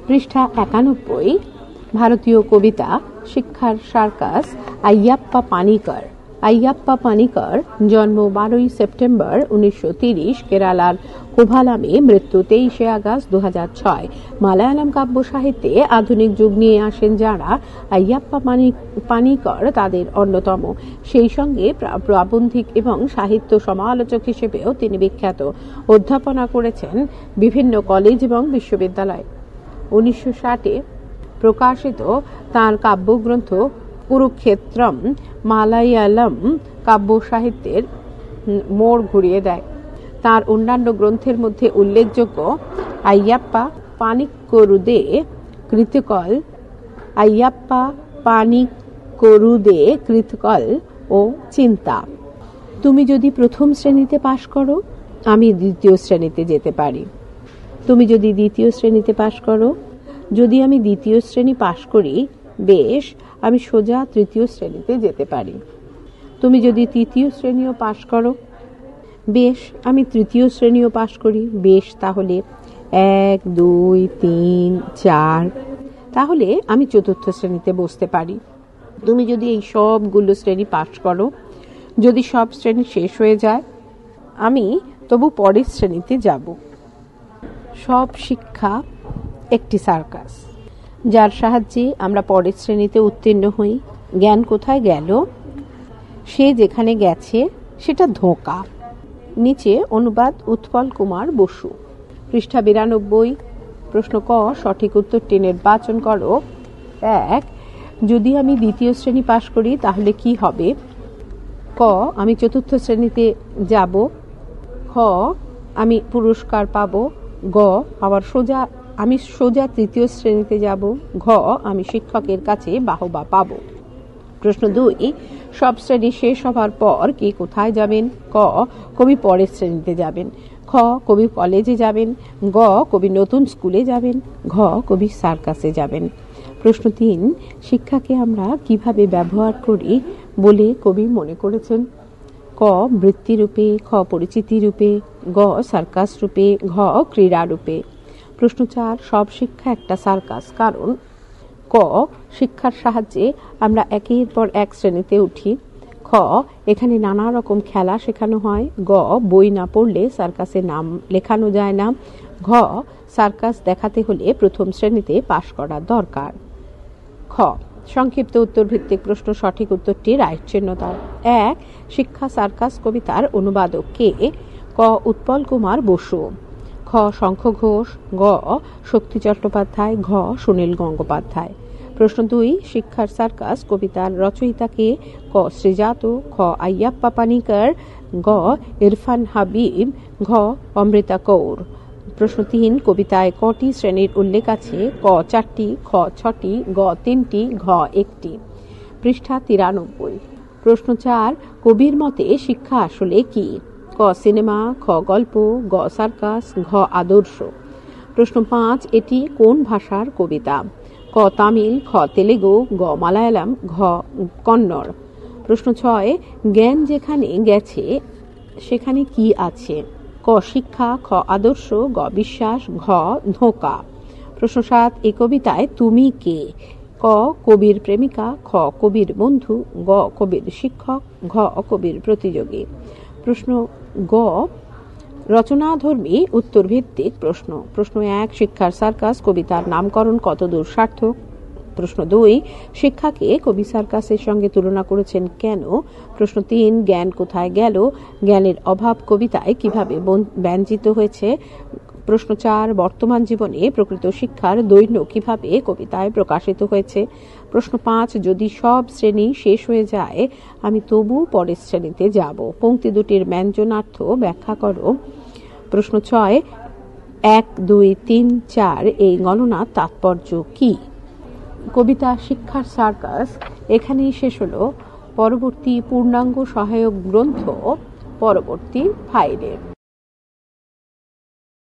পৃষ্ঠা 91, ভারতীয় কবিতা শিক্ষার সার্কাস আইয়াপ্পা পানিকর। আইয়াপ্পা পানিকর জন্ম 12 সেপ্টেম্বর 1930, কেরালার কোভালামে, মৃত্যু 23 আগস্ট 2006। মালায়ালাম কাব্য সাহিত্যে আধুনিক যুগ নিয়ে আসেন যারা, আইয়াপ্পা পানিকর তাদের অন্যতম। সেই সঙ্গে প্রাবন্ধিক এবং সাহিত্য সমালোচক হিসেবেও তিনি বিখ্যাত। অধ্যাপনা করেছেন বিভিন্ন কলেজ এবং বিশ্ববিদ্যালয়। 1960-এ প্রকাশিত তাঁর কাব্যগ্রন্থ কুরুক্ষেত্রম মালায়ালাম কাব্য সাহিত্যের মোড় ঘুরিয়ে দেয়। তার অন্যান্য গ্রন্থের মধ্যে উল্লেখযোগ্য আইয়াপ্পা পানিক্করুদে কৃতকল, আইয়াপ্পা পানিক্করুদে কৃতকল ও চিন্তা। তুমি যদি প্রথম শ্রেণীতে পাশ করো, আমি দ্বিতীয় শ্রেণীতে যেতে পারি। তুমি যদি দ্বিতীয় শ্রেণীতে পাশ করো, যদি আমি দ্বিতীয় শ্রেণী পাশ করি, বেশ, আমি সোজা তৃতীয় শ্রেণীতে যেতে পারি। তুমি যদি তৃতীয় শ্রেণীও পাশ করো, বেশ, আমি তৃতীয় শ্রেণীও পাশ করি। বেশ, তাহলে 1, 2, 3, 4, তাহলে আমি চতুর্থ শ্রেণীতে বসতে পারি। তুমি যদি এই সবগুলো শ্রেণী পাশ করো, যদি সব শ্রেণী শেষ হয়ে যায়, আমি তবু পরের শ্রেণীতে যাব। সব শিক্ষা একটি সার্কাস, যার সাহায্যে আমরা পরের শ্রেণীতে উত্তীর্ণ হই। জ্ঞান কোথায় গেল? সে যেখানে গেছে সেটা ধোঁকা। নিচে অনুবাদ উৎপল কুমার বসু। পৃষ্ঠা 92, প্রশ্ন ক, সঠিক উত্তরটি নির্বাচন করো। 1, যদি আমি দ্বিতীয় শ্রেণী পাশ করি তাহলে কি হবে? ক, আমি চতুর্থ শ্রেণীতে যাব। খ, আমি পুরস্কার পাবো। গ, আমি সোজা তৃতীয় শ্রেণীতে যাব। ঘ, আমি শিক্ষকের কাছে বাহবা পাবো। প্রশ্ন 2, সব শ্রেণী শেষ হবার পর কি কোথায় যাবেন? ক, কবি পরের শ্রেণীতে যাবেন। খ, কবি কলেজে যাবেন। গ, কবি নতুন স্কুলে যাবেন। ঘ, কবি সার্কাসে যাবেন। প্রশ্ন 3, শিক্ষাকে আমরা কিভাবে ব্যবহার করি বলে কবি মনে করেছেন? ক, বৃত্তি রূপে। খ, পরিচিতি রূপে। গ, সার্কাস রূপে। ঘ, ক্রীড়া রূপে। প্রশ্ন 4, সব শিক্ষা একটা সার্কাস কারণ? ক, শিক্ষার সাহায্যে আমরা একের পর এক শ্রেণীতে উঠি। খ, এখানে নানা রকম খেলা শেখানো হয়। গ, বই না পড়লে সার্কাসের নাম লেখানো যায় না। ঘ, সার্কাস দেখাতে হলে প্রথম শ্রেণীতে পাশ করা দরকার। খ, সংক্ষিপ্ত উত্তর ভিত্তিক প্রশ্ন, সঠিক উত্তরটি রাইট চিহ্ন দাও। 1, শিক্ষা সার্কাস কবিতার অনুবাদক কে? ক, উৎপল কুমার বসু। খ, শঙ্খ ঘোষ। গ, শক্তি চট্টোপাধ্যায়। ঘ, সুনীল গঙ্গোপাধ্যায়। প্রশ্ন 2, শিক্ষার সার্কাস কবিতার রচয়িতা কে? ক, শ্রীজাত। খ, আইয়াপ্পা পানিকর। গ, ইরফান হাবিব। ঘ, অমৃতা কৌর। প্রশ্ন 3, কবিতায় কটি শ্রেণীর উল্লেখ আছে? ক, 4টি। খ, 6টি। গ, 3টি। ঘ, 1টি। পৃষ্ঠা 93। প্রশ্ন 4, কবির মতে শিক্ষা আসলে কি? ক, সিনেমা। খ, গল্প। গ, সার্কাস। ঘ, আদর্শ। প্রশ্ন 5, এটি কোন ভাষার কবিতা? ক, তামিল। খ, তেলেগু। গ, মালায়ালাম। ঘ, কন্নড়। প্রশ্ন 6, জ্ঞান যেখানে গেছে সেখানে কি আছে? ক, শিক্ষা। খ, আদর্শ। গ, বিশ্বাস। ঘ, ধোঁকা। প্রশ্ন 7, এই কবিতায় তুমি কে? ক, কবির প্রেমিকা। খ, কবির বন্ধু। গ, কবির শিক্ষক। ঘ, কবির প্রতিযোগী। প্রশ্ন গ, রচনাধর্মী উত্তর ভিত্তিক প্রশ্ন। প্রশ্ন 1, শিক্ষার সার্কাস কবিতার নামকরণ কতদূর সার্থক? প্রশ্ন 2, শিক্ষাকে কবি সার্কাসের সঙ্গে তুলনা করেছেন কেন? প্রশ্ন 3, জ্ঞান কোথায় গেল? জ্ঞানের অভাব কবিতায় কিভাবে ব্যঞ্জিত হয়েছে? প্রশ্ন 4, বর্তমান জীবনে প্রকৃত শিক্ষার দৈন্য কিভাবে কবিতায় প্রকাশিত হয়েছে? প্রশ্ন 5, যদি সব শ্রেণী শেষ হয়ে যায়, আমি তবু পরের শ্রেণীতে যাব। পংক্তি দুটির ব্যঞ্জনার্থ ব্যাখ্যা করো। প্রশ্ন 6, 1, 2, 3, 4 এই গণনার তাৎপর্য কি? কবিতা শিক্ষার সার্কাস এখানেই শেষ হলো। পরবর্তী পূর্ণাঙ্গ সহায়ক গ্রন্থ পরবর্তী ফাইলে।